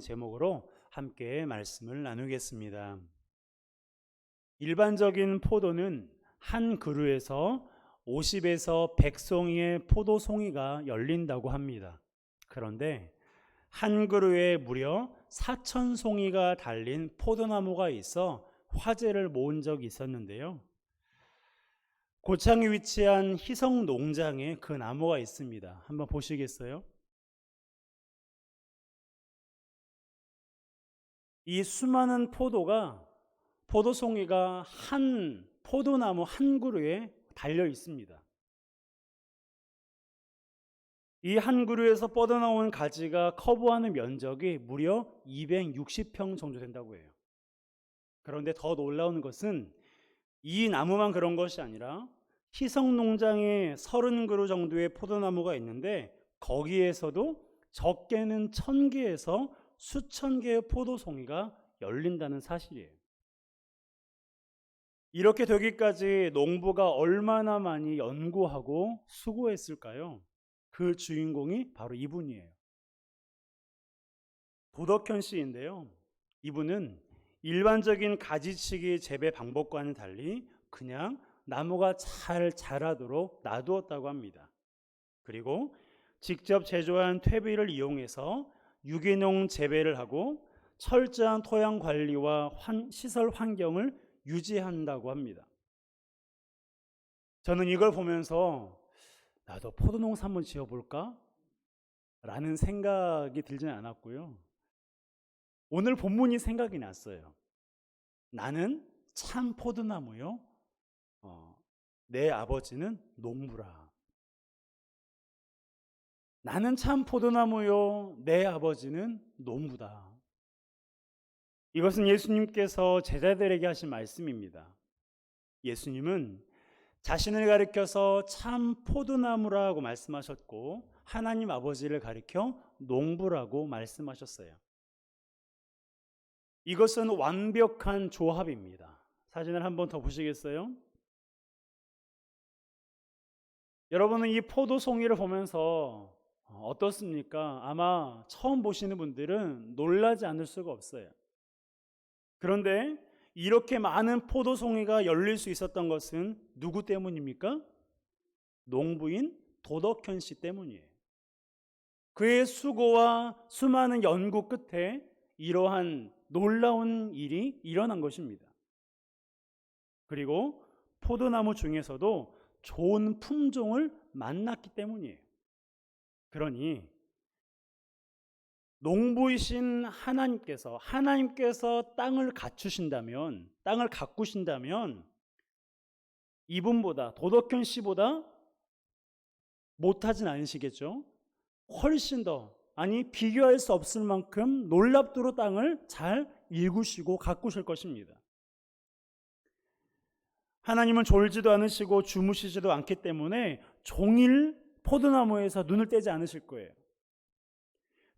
제목으로 함께 말씀을 나누겠습니다. 일반적인 포도는 한 그루에서 50에서 100송이의 포도송이가 열린다고 합니다. 그런데 한 그루에 무려 4,000송이가 달린 포도나무가 있어 화제를 모은 적이 있었는데요. 고창에 위치한 희성 농장에 그 나무가 있습니다. 한번 보시겠어요? 이 수많은 포도송이가 한 포도나무 한 그루에 달려 있습니다. 이 한 그루에서 뻗어나온 가지가 커버하는 면적이 무려 260평 정도 된다고 해요. 그런데 더 놀라운 것은 이 나무만 그런 것이 아니라 희성농장에 30그루 정도의 포도나무가 있는데 거기에서도 적게는 1000개에서 수천 개의 포도송이가 열린다는 사실이에요. 이렇게 되기까지 농부가 얼마나 많이 연구하고 수고했을까요? 그 주인공이 바로 이분이에요. 도덕현 씨인데요. 이분은 일반적인 가지치기 재배 방법과는 달리 그냥 나무가 잘 자라도록 놔두었다고 합니다. 그리고 직접 제조한 퇴비를 이용해서 유기농 재배를 하고 철저한 토양 관리와 시설 환경을 유지한다고 합니다. 저는 이걸 보면서 나도 포도농사 한번 지어볼까? 라는 생각이 들지는 않았고요. 오늘 본문이 생각이 났어요. 나는 참 포도나무요. 내 아버지는 농부라. 나는 참 포도나무요. 내 아버지는 농부다. 이것은 예수님께서 제자들에게 하신 말씀입니다. 예수님은 자신을 가리켜서 참 포도나무라고 말씀하셨고 하나님 아버지를 가리켜 농부라고 말씀하셨어요. 이것은 완벽한 조합입니다. 사진을 한번 더 보시겠어요? 여러분은 이 포도송이를 보면서 어떻습니까? 아마 처음 보시는 분들은 놀라지 않을 수가 없어요. 그런데 이렇게 많은 포도송이가 열릴 수 있었던 것은 누구 때문입니까? 농부인 도덕현 씨 때문이에요. 그의 수고와 수많은 연구 끝에 이러한 놀라운 일이 일어난 것입니다. 그리고 포도나무 중에서도 좋은 품종을 만났기 때문이에요. 그러니 농부이신 하나님께서 땅을 갖추신다면, 땅을 가꾸신다면 이분보다, 도덕현 씨보다 못하진 않으시겠죠? 훨씬 더, 비교할 수 없을 만큼 놀랍도록 땅을 잘 일구시고 가꾸실 것입니다. 하나님은 졸지도 않으시고 주무시지도 않기 때문에 종일 포도나무에서 눈을 떼지 않으실 거예요.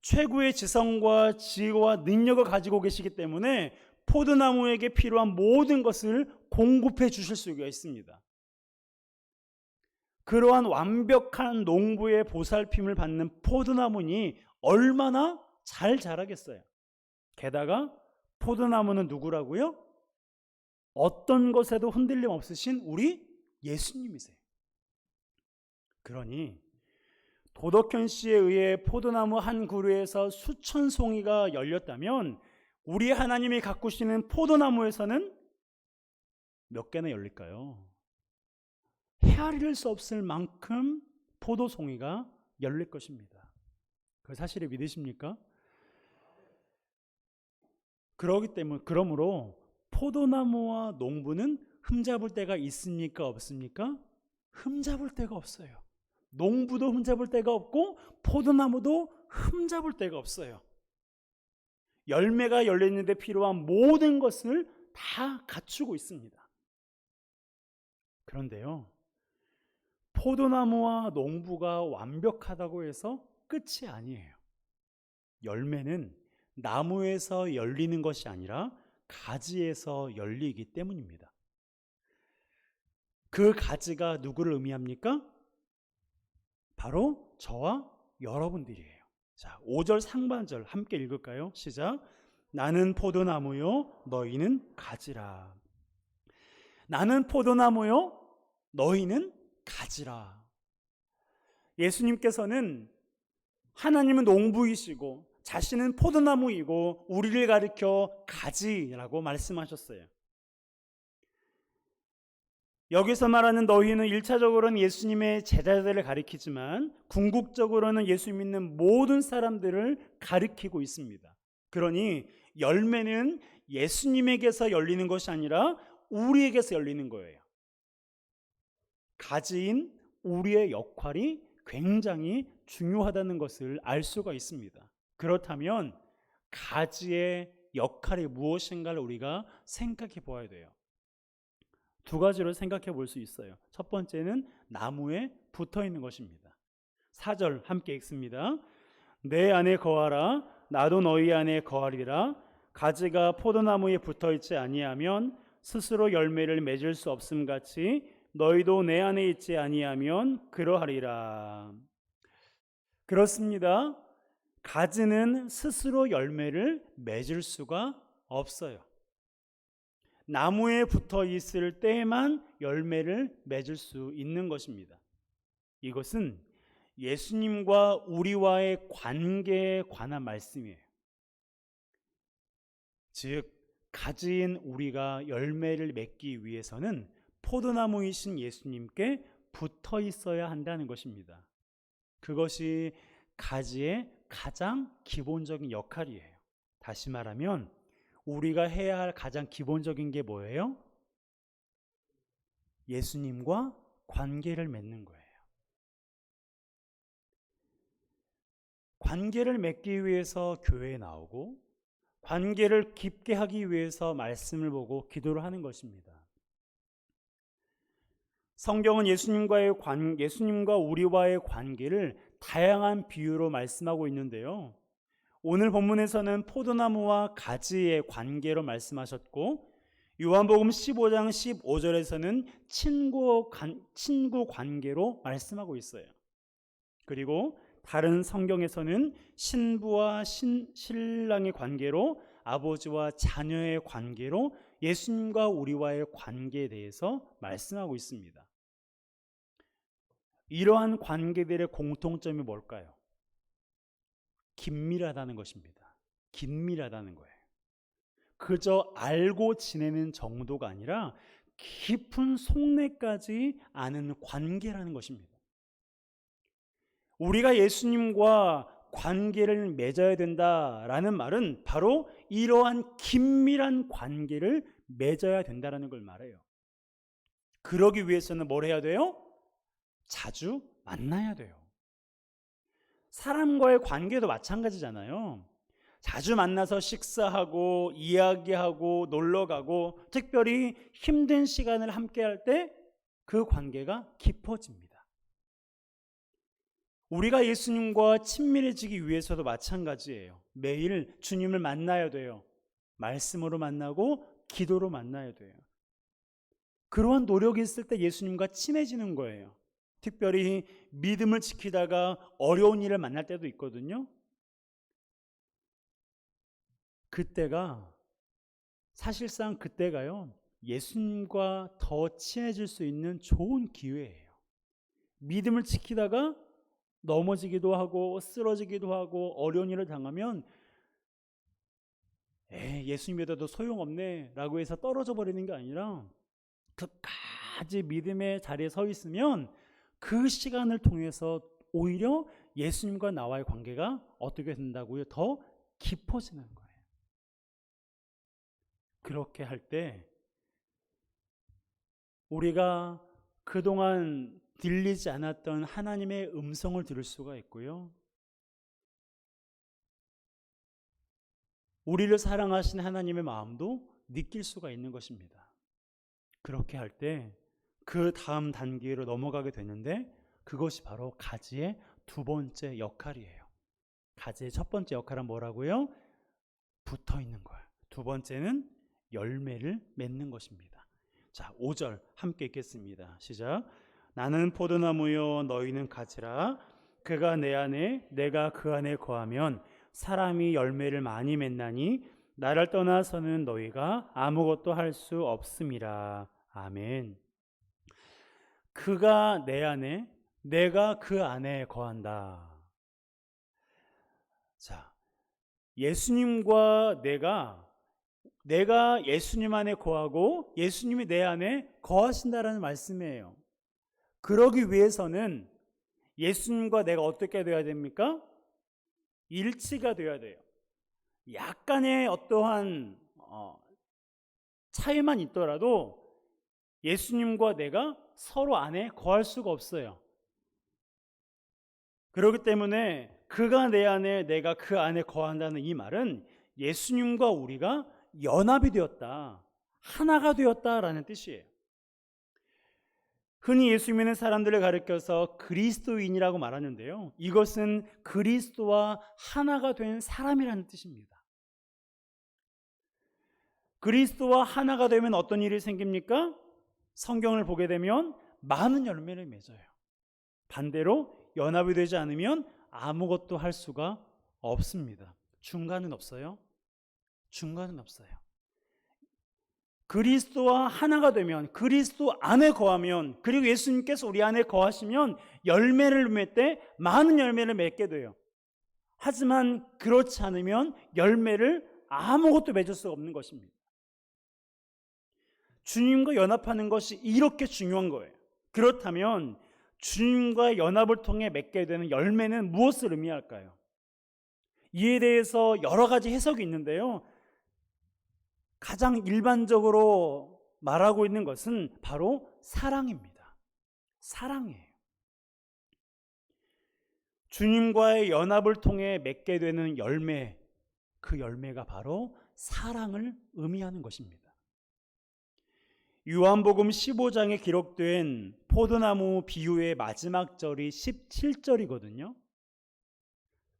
최고의 지성과 지혜와 능력을 가지고 계시기 때문에 포도나무에게 필요한 모든 것을 공급해 주실 수가 있습니다. 그러한 완벽한 농부의 보살핌을 받는 포도나무니 얼마나 잘 자라겠어요. 게다가 포도나무는 누구라고요? 어떤 것에도 흔들림 없으신 우리 예수님이세요. 그러니 도덕현 씨에 의해 포도나무 한 그루에서 수천 송이가 열렸다면 우리 하나님이 가꾸시는 포도나무에서는 몇 개나 열릴까요? 헤아릴 수 없을 만큼 포도송이가 열릴 것입니다. 그 사실을 믿으십니까? 그러므로 포도나무와 농부는 흠잡을 데가 있습니까? 없습니까? 흠잡을 데가 없어요. 농부도 흠잡을 데가 없고 포도나무도 흠잡을 데가 없어요. 열매가 열리는데 필요한 모든 것을 다 갖추고 있습니다. 그런데요, 포도나무와 농부가 완벽하다고 해서 끝이 아니에요. 열매는 나무에서 열리는 것이 아니라 가지에서 열리기 때문입니다. 그 가지가 누구를 의미합니까? 바로 저와 여러분들이에요. 자, 5절 상반절 함께 읽을까요? 시작. 나는 포도나무요 너희는 가지라. 나는 포도나무요 너희는 가지라. 예수님께서는 하나님은 농부이시고 자신은 포도나무이고 우리를 가리켜 가지라고 말씀하셨어요. 여기서 말하는 너희는 1차적으로는 예수님의 제자들을 가리키지만 궁극적으로는 예수 믿는 모든 사람들을 가리키고 있습니다. 그러니 열매는 예수님에게서 열리는 것이 아니라 우리에게서 열리는 거예요. 가지인 우리의 역할이 굉장히 중요하다는 것을 알 수가 있습니다. 그렇다면 가지의 역할이 무엇인가를 우리가 생각해 보아야 돼요. 두 가지로 생각해 볼 수 있어요. 첫 번째는 나무에 붙어 있는 것입니다. 4절 함께 읽습니다. 내 안에 거하라 나도 너희 안에 거하리라. 가지가 포도나무에 붙어 있지 아니하면 스스로 열매를 맺을 수 없음 같이 너희도 내 안에 있지 아니하면 그러하리라. 그렇습니다. 가지는 스스로 열매를 맺을 수가 없어요. 나무에 붙어 있을 때에만 열매를 맺을 수 있는 것입니다. 이것은 예수님과 우리와의 관계에 관한 말씀이에요. 즉, 가지인 우리가 열매를 맺기 위해서는 포도나무이신 예수님께 붙어 있어야 한다는 것입니다. 그것이 가지의 가장 기본적인 역할이에요. 다시 말하면 우리가 해야 할 가장 기본적인 게 뭐예요? 예수님과 관계를 맺는 거예요. 관계를 맺기 위해서 교회에 나오고 관계를 깊게 하기 위해서 말씀을 보고 기도를 하는 것입니다. 성경은 예수님과 우리와의 관계를 다양한 비유로 말씀하고 있는데요. 오늘 본문에서는 포도나무와 가지의 관계로 말씀하셨고 요한복음 15장 15절에서는 친구 관계로 말씀하고 있어요. 그리고 다른 성경에서는 신부와 신랑의 관계로, 아버지와 자녀의 관계로 예수님과 우리와의 관계에 대해서 말씀하고 있습니다. 이러한 관계들의 공통점이 뭘까요? 긴밀하다는 것입니다. 긴밀하다는 거예요. 그저 알고 지내는 정도가 아니라 깊은 속내까지 아는 관계라는 것입니다. 우리가 예수님과 관계를 맺어야 된다라는 말은 바로 이러한 긴밀한 관계를 맺어야 된다는 걸 말해요. 그러기 위해서는 뭘 해야 돼요? 자주 만나야 돼요. 사람과의 관계도 마찬가지잖아요. 자주 만나서 식사하고 이야기하고 놀러가고 특별히 힘든 시간을 함께 할 때 그 관계가 깊어집니다. 우리가 예수님과 친밀해지기 위해서도 마찬가지예요. 매일 주님을 만나야 돼요. 말씀으로 만나고 기도로 만나야 돼요. 그러한 노력이 있을 때 예수님과 친해지는 거예요. 특별히 믿음을 지키다가 어려운 일을 만날 때도 있거든요. 사실상 그때가요, 예수님과 더 친해질 수 있는 좋은 기회예요. 믿음을 지키다가 넘어지기도 하고 쓰러지기도 하고 어려운 일을 당하면 예수님 믿어도 소용없네 라고 해서 떨어져 버리는 게 아니라 끝까지 믿음의 자리에 서 있으면 그 시간을 통해서 오히려 예수님과 나와의 관계가 어떻게 된다고요? 더 깊어지는 거예요. 그렇게 할 때 우리가 그동안 들리지 않았던 하나님의 음성을 들을 수가 있고요. 우리를 사랑하신 하나님의 마음도 느낄 수가 있는 것입니다. 그렇게 할 때 그 다음 단계로 넘어가게 되는데 그것이 바로 가지의 두 번째 역할이에요. 가지의 첫 번째 역할은 뭐라고요? 붙어 있는 거예요. 두 번째는 열매를 맺는 것입니다. 자, 5절 함께 읽겠습니다. 시작. 나는 포도나무요 너희는 가지라. 그가 내 안에 내가 그 안에 거하면 사람이 열매를 많이 맺나니 나를 떠나서는 너희가 아무것도 할 수 없음이라. 아멘. 그가 내 안에 내가 그 안에 거한다. 자, 예수님과 내가 예수님 안에 거하고 예수님이 내 안에 거하신다라는 말씀이에요. 그러기 위해서는 예수님과 내가 어떻게 되어야 됩니까? 일치가 되어야 돼요. 약간의 어떠한 차이만 있더라도 예수님과 내가 서로 안에 거할 수가 없어요. 그렇기 때문에 그가 내 안에 내가 그 안에 거한다는 이 말은 예수님과 우리가 연합이 되었다, 하나가 되었다라는 뜻이에요. 흔히 예수 믿는 사람들을 가리켜서 그리스도인이라고 말하는데요, 이것은 그리스도와 하나가 된 사람이라는 뜻입니다. 그리스도와 하나가 되면 어떤 일이 생깁니까? 성경을 보게 되면 많은 열매를 맺어요. 반대로 연합이 되지 않으면 아무것도 할 수가 없습니다. 중간은 없어요. 중간은 없어요. 그리스도와 하나가 되면, 그리스도 안에 거하면, 그리고 예수님께서 우리 안에 거하시면 열매를 맺되 많은 열매를 맺게 돼요. 하지만 그렇지 않으면 열매를 아무것도 맺을 수 없는 것입니다. 주님과 연합하는 것이 이렇게 중요한 거예요. 그렇다면 주님과의 연합을 통해 맺게 되는 열매는 무엇을 의미할까요? 이에 대해서 여러 가지 해석이 있는데요, 가장 일반적으로 말하고 있는 것은 바로 사랑입니다. 사랑이에요. 주님과의 연합을 통해 맺게 되는 열매, 그 열매가 바로 사랑을 의미하는 것입니다. 요한복음 15장에 기록된 포도나무 비유의 마지막 절이 17절이거든요.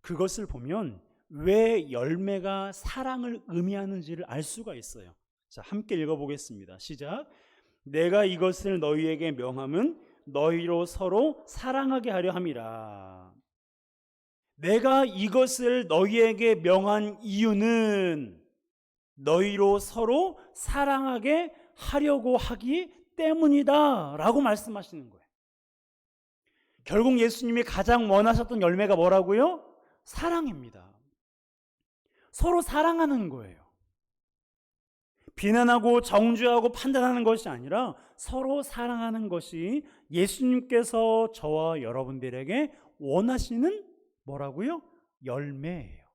그것을 보면 왜 열매가 사랑을 의미하는지를 알 수가 있어요. 자, 함께 읽어보겠습니다. 시작. 내가 이것을 너희에게 명함은 너희로 서로 사랑하게 하려 함이라. 내가 이것을 너희에게 명한 이유는 너희로 서로 사랑하게 하려고 하기 때문이다 라고 말씀하시는 거예요. 결국 예수님이 가장 원하셨던 열매가 뭐라고요? 사랑입니다. 서로 사랑하는 거예요. 비난하고 정죄하고 판단하는 것이 아니라 서로 사랑하는 것이 예수님께서 저와 여러분들에게 원하시는 뭐라고요? 열매예요.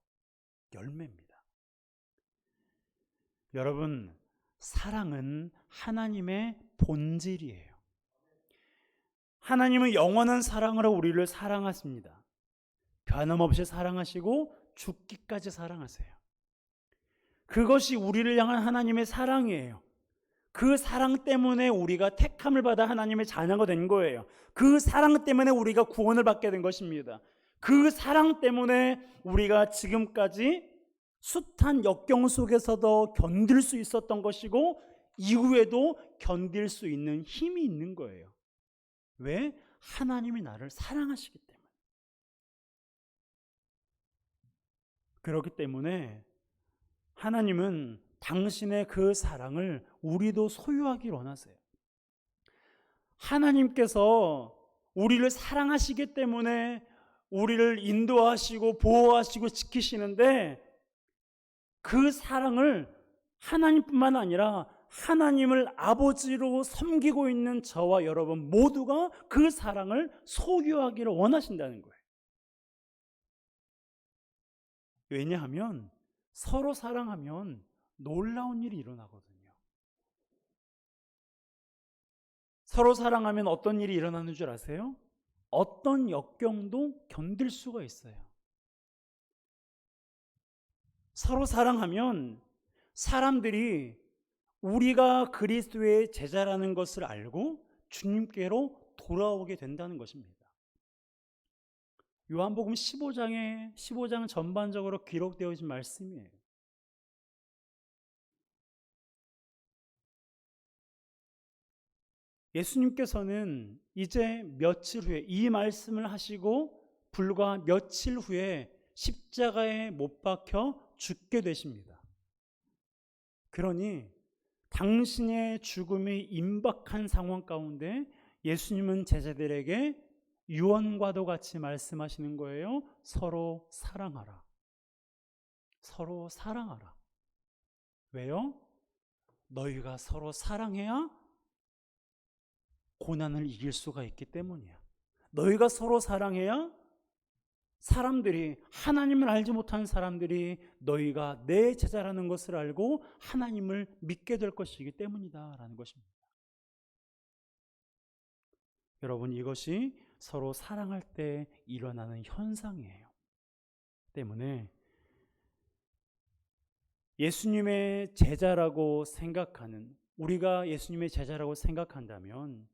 열매입니다. 여러분, 사랑은 하나님의 본질이에요. 하나님은 영원한 사랑으로 우리를 사랑하십니다. 변함없이 사랑하시고 죽기까지 사랑하세요. 그것이 우리를 향한 하나님의 사랑이에요. 그 사랑 때문에 우리가 택함을 받아 하나님의 자녀가 된 거예요. 그 사랑 때문에 우리가 구원을 받게 된 것입니다. 그 사랑 때문에 우리가 지금까지 숱한 역경 속에서도 견딜 수 있었던 것이고 이후에도 견딜 수 있는 힘이 있는 거예요. 왜? 하나님이 나를 사랑하시기 때문에. 그렇기 때문에 하나님은 당신의 그 사랑을 우리도 소유하길 원하세요. 하나님께서 우리를 사랑하시기 때문에 우리를 인도하시고 보호하시고 지키시는데 그 사랑을 하나님뿐만 아니라 하나님을 아버지로 섬기고 있는 저와 여러분 모두가 그 사랑을 소유하기를 원하신다는 거예요. 왜냐하면 서로 사랑하면 놀라운 일이 일어나거든요. 서로 사랑하면 어떤 일이 일어나는 줄 아세요? 어떤 역경도 견딜 수가 있어요. 서로 사랑하면 사람들이 우리가 그리스도의 제자라는 것을 알고 주님께로 돌아오게 된다는 것입니다. 요한복음 15장 전반적으로 기록되어진 말씀이에요. 예수님께서는 이제 며칠 후에 이 말씀을 하시고 불과 며칠 후에 십자가에 못 박혀 죽게 되십니다. 그러니 당신의 죽음이 임박한 상황 가운데 예수님은 제자들에게 유언과도 같이 말씀하시는 거예요. 서로 사랑하라. 서로 사랑하라. 왜요? 너희가 서로 사랑해야 고난을 이길 수가 있기 때문이야. 너희가 서로 사랑해야 사람들이, 하나님을 알지 못하는 사람들이 너희가 내 제자라는 것을 알고 하나님을 믿게 될 것이기 때문이다 라는 것입니다. 여러분, 이것이 서로 사랑할 때 일어나는 현상이에요. 때문에 예수님의 제자라고 생각하는, 우리가 예수님의 제자라고 생각한다면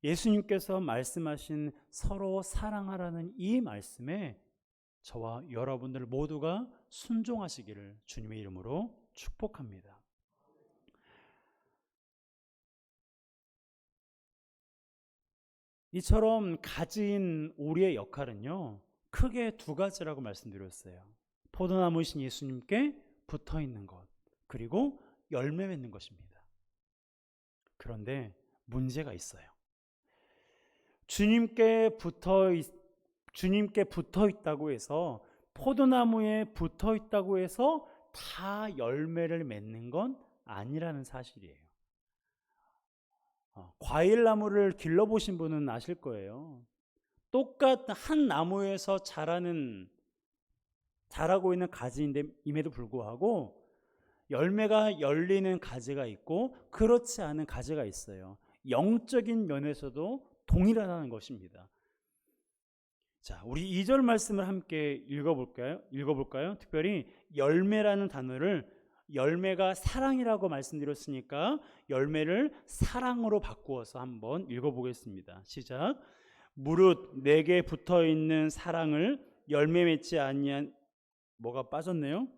예수님께서 말씀하신 서로 사랑하라는 이 말씀에 저와 여러분들 모두가 순종하시기를 주님의 이름으로 축복합니다. 이처럼 가진 우리의 역할은요, 크게 두 가지라고 말씀드렸어요. 포도나무이신 예수님께 붙어 있는 것, 그리고 열매 맺는 것입니다. 그런데 문제가 있어요. 주님께 붙어 있다고 해서, 포도나무에 붙어 있다고 해서 다 열매를 맺는 건 아니라는 사실이에요. 과일나무를 길러보신 분은 아실 거예요. 똑같은 한 나무에서 자라고 있는 가지임에도 불구하고 열매가 열리는 가지가 있고 그렇지 않은 가지가 있어요. 영적인 면에서도 동일하다는 것입니다. 자, 우리 2절 말씀을 함께 읽어볼까요? 특별히 열매라는 단어를, 열매가 사랑이라고 말씀드렸으니까 열매를 사랑으로 바꾸어서 한번 읽어보겠습니다. 시작. 무릇 내게 붙어있는 사랑을 열매 맺지 아니한, 뭐가 빠졌네요?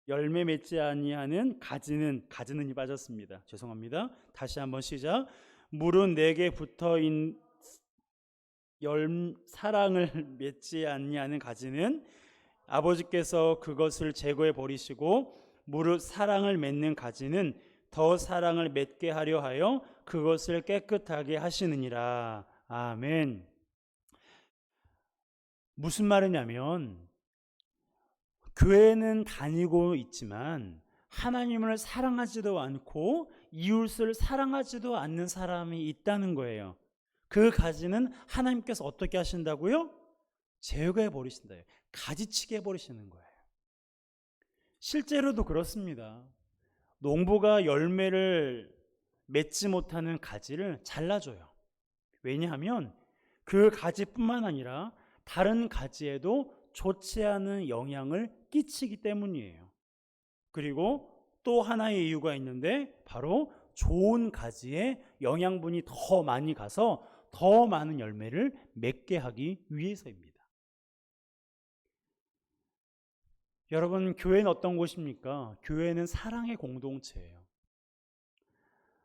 열매 맺지 아니하는 가지는이 빠졌습니다. 죄송합니다. 다시 한번 시작. 무릇 내게 붙어있는 사랑을 맺지 아니하는 가지는 아버지께서 그것을 제거해 버리시고, 무릇 사랑을 맺는 가지는 더 사랑을 맺게 하려 하여 그것을 깨끗하게 하시느니라. 아멘. 무슨 말이냐면, 교회는 다니고 있지만 하나님을 사랑하지도 않고 이웃을 사랑하지도 않는 사람이 있다는 거예요. 그 가지는 하나님께서 어떻게 하신다고요? 제거해 버리신다. 가지치게 해버리시는 거예요. 실제로도 그렇습니다. 농부가 열매를 맺지 못하는 가지를 잘라줘요. 왜냐하면 그 가지뿐만 아니라 다른 가지에도 좋지 않은 영향을 끼치기 때문이에요. 그리고 또 하나의 이유가 있는데, 바로 좋은 가지에 영양분이 더 많이 가서 더 많은 열매를 맺게 하기 위해서입니다. 여러분, 교회는 어떤 곳입니까? 교회는 사랑의 공동체예요.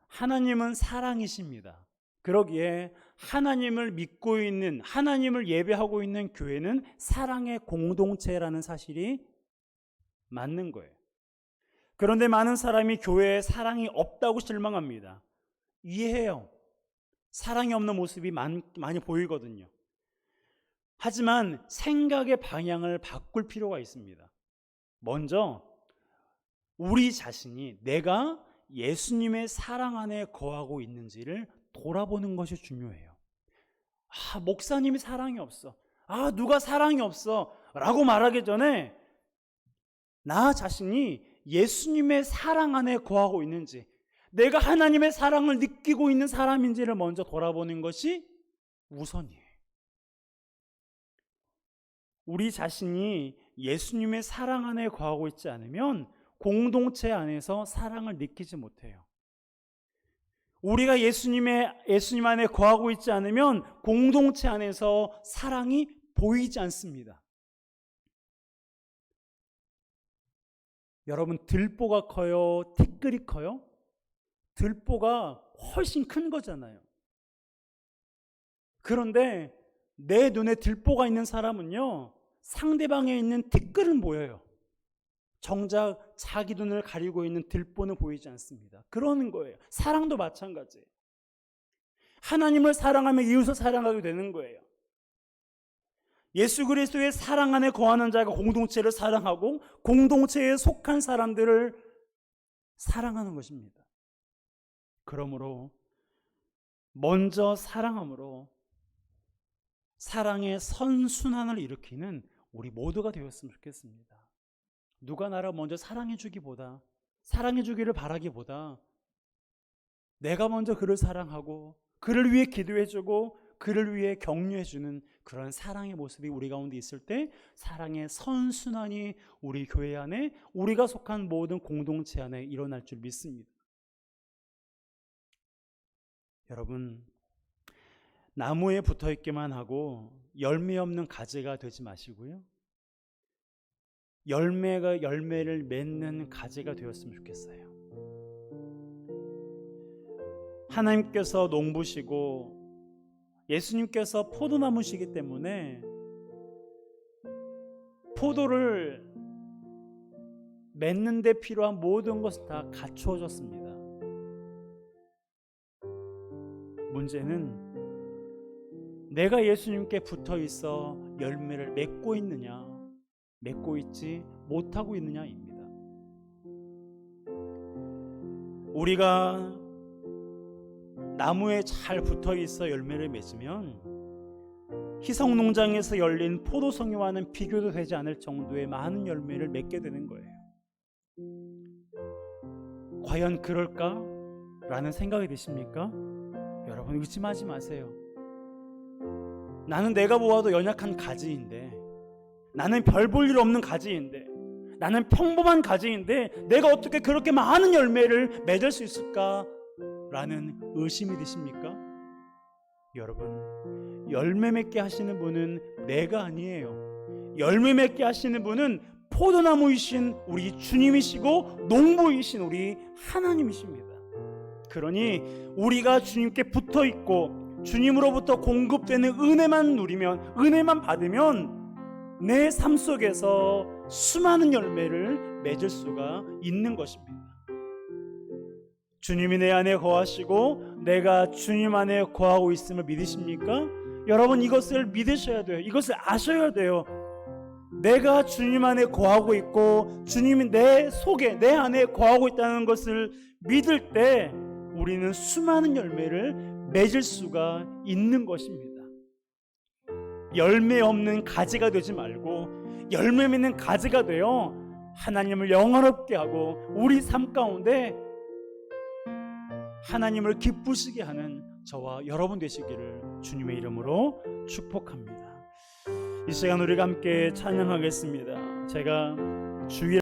하나님은 사랑이십니다. 그러기에 하나님을 믿고 있는, 하나님을 예배하고 있는 교회는 사랑의 공동체라는 사실이 맞는 거예요. 그런데 많은 사람이 교회에 사랑이 없다고 실망합니다. 이해해요. 사랑이 없는 모습이 많이 보이거든요. 하지만 생각의 방향을 바꿀 필요가 있습니다. 먼저 우리 자신이 내가 예수님의 사랑 안에 거하고 있는지를 돌아보는 것이 중요해요. 목사님이 사랑이 없어. 누가 사랑이 없어. 라고 말하기 전에 나 자신이 예수님의 사랑 안에 거하고 있는지, 내가 하나님의 사랑을 느끼고 있는 사람인지를 먼저 돌아보는 것이 우선이에요. 우리 자신이 예수님의 사랑 안에 거하고 있지 않으면 공동체 안에서 사랑을 느끼지 못해요. 우리가 예수님 안에 거하고 있지 않으면 공동체 안에서 사랑이 보이지 않습니다. 여러분, 들보가 커요? 티끌이 커요? 들보가 훨씬 큰 거잖아요. 그런데 내 눈에 들보가 있는 사람은요, 상대방에 있는 티끌은 보여요. 정작 자기 눈을 가리고 있는 들보는 보이지 않습니다. 그러는 거예요. 사랑도 마찬가지예요. 하나님을 사랑하며 이웃을 사랑하게 되는 거예요. 예수 그리스도의 사랑 안에 거하는 자가 공동체를 사랑하고 공동체에 속한 사람들을 사랑하는 것입니다. 그러므로 먼저 사랑함으로 사랑의 선순환을 일으키는 우리 모두가 되었으면 좋겠습니다. 누가 나를 먼저 사랑해 주기보다, 사랑해 주기를 바라기보다 내가 먼저 그를 사랑하고 그를 위해 기도해 주고 그를 위해 격려해 주는 그런 사랑의 모습이 우리 가운데 있을 때 사랑의 선순환이 우리 교회 안에, 우리가 속한 모든 공동체 안에 일어날 줄 믿습니다. 여러분, 나무에 붙어 있기만 하고 열매 없는 가지가 되지 마시고요, 열매를 맺는 가지가 되었으면 좋겠어요. 하나님께서 농부시고 예수님께서 포도나무시기 때문에 포도를 맺는 데 필요한 모든 것을 다 갖추어졌습니다. 문제는 내가 예수님께 붙어 있어 열매를 맺고 있느냐, 맺고 있지 못하고 있느냐입니다. 우리가 나무에 잘 붙어 있어 열매를 맺으면 희석 농장에서 열린 포도송이와는 비교도 되지 않을 정도의 많은 열매를 맺게 되는 거예요. 과연 그럴까? 라는 생각이 드십니까? 여러분, 의심하지 마세요. 나는 내가 보아도 연약한 가지인데, 나는 별 볼 일 없는 가지인데, 나는 평범한 가지인데 내가 어떻게 그렇게 많은 열매를 맺을 수 있을까? 라는 의심이 드십니까? 여러분, 열매 맺게 하시는 분은 내가 아니에요. 열매 맺게 하시는 분은 포도나무이신 우리 주님이시고 농부이신 우리 하나님이십니다. 그러니 우리가 주님께 붙어 있고 주님으로부터 공급되는 은혜만 누리면, 은혜만 받으면 내 삶 속에서 수많은 열매를 맺을 수가 있는 것입니다. 주님이 내 안에 거하시고 내가 주님 안에 거하고 있음을 믿으십니까? 여러분, 이것을 믿으셔야 돼요. 이것을 아셔야 돼요. 내가 주님 안에 거하고 있고 주님이 내 속에, 내 안에 거하고 있다는 것을 믿을 때 우리는 수많은 열매를 맺을 수가 있는 것입니다. 열매 없는 가지가 되지 말고 열매 맺는 가지가 되어 하나님을 영화롭게 하고 우리 삶 가운데 하나님을 기쁘시게 하는 저와 여러분 되시기를 주님의 이름으로 축복합니다. 이 시간 우리가 함께 찬양하겠습니다. 제가 주일